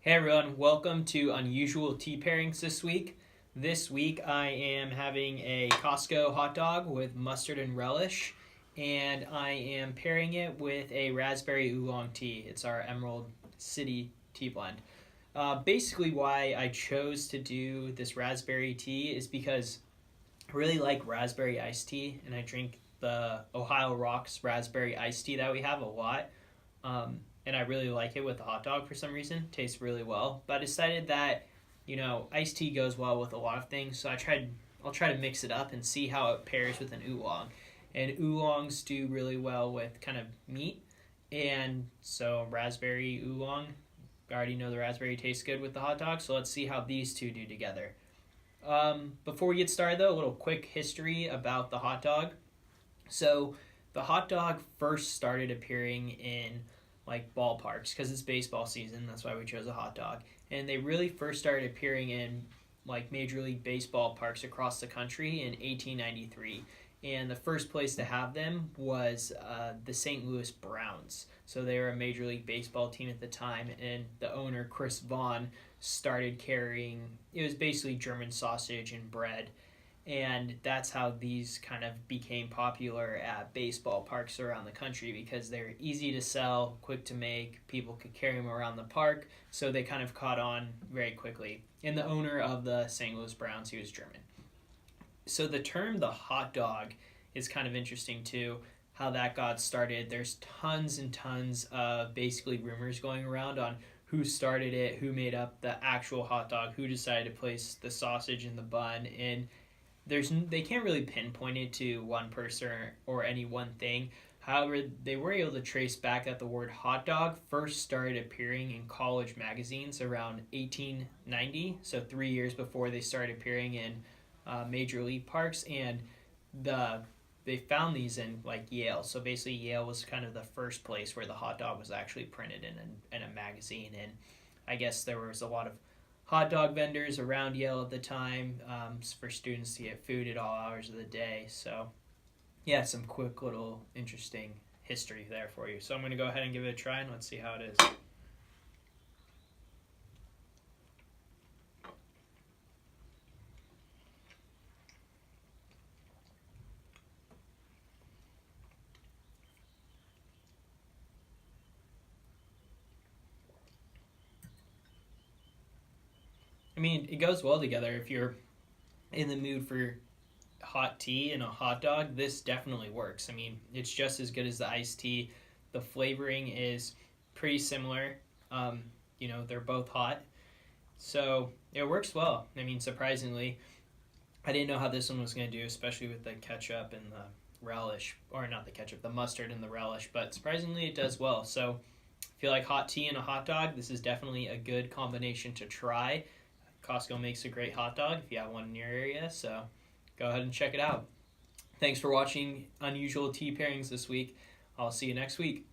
Hey everyone, welcome to Unusual Tea Pairings this week. This week I am having a Costco hot dog with mustard and relish, and I am pairing it with a Raspberry Oolong tea. It's our Emerald City tea blend. Basically, why I chose to do this raspberry tea is because I really like raspberry iced tea, and I drink the Ohio Rocks raspberry iced tea that we have a lot. And I really like it with the hot dog for some reason. Tastes really well. But I decided that, iced tea goes well with a lot of things. So I'll try to mix it up and see how it pairs with an oolong. And oolongs do really well with kind of meat. And so raspberry oolong, I already know the raspberry tastes good with the hot dog. So let's see how these two do together. Before we get started though, a little quick history about the hot dog. So the hot dog first started appearing in like ballparks because it's baseball season. That's why we chose a hot dog. And they really first started appearing in like Major League Baseball parks across the country in 1893. And the first place to have them was the St. Louis Browns. So they were a Major League Baseball team at the time, and the owner, Chris Vaughn, started carrying, it was basically German sausage and bread, and that's how these kind of became popular at baseball parks around the country because they're easy to sell, quick to make, people could carry them around the park, so they kind of caught on very quickly. And the owner of the St. Louis Browns, he was German. So the term the hot dog is kind of interesting too, how that got started. There's tons and tons of basically rumors going around on who started it, who made up the actual hot dog, who decided to place the sausage in the bun, and they can't really pinpoint it to one person or any one thing. However, they were able to trace back that the word hot dog first started appearing in college magazines around 1890, so 3 years before they started appearing in major league parks, and they found these in like Yale. So basically, Yale was kind of the first place where the hot dog was actually printed in a magazine, and I guess there was a lot of hot dog vendors around Yale at the time for students to get food at all hours of the day. So, yeah, some quick little interesting history there for you. So I'm going to go ahead and give it a try, and let's see how it is. I mean, it goes well together. If you're in the mood for hot tea and a hot dog, this definitely works. I mean, it's just as good as the iced tea. The flavoring is pretty similar. They're both hot. So it works well. I mean, surprisingly, I didn't know how this one was going to do, especially with the ketchup and the relish, or not the ketchup, the mustard and the relish, but surprisingly it does well. So if you like hot tea and a hot dog, this is definitely a good combination to try. Costco makes a great hot dog if you have one in your area, so go ahead and check it out. Thanks for watching Unusual Tea Pairings this week. I'll see you next week.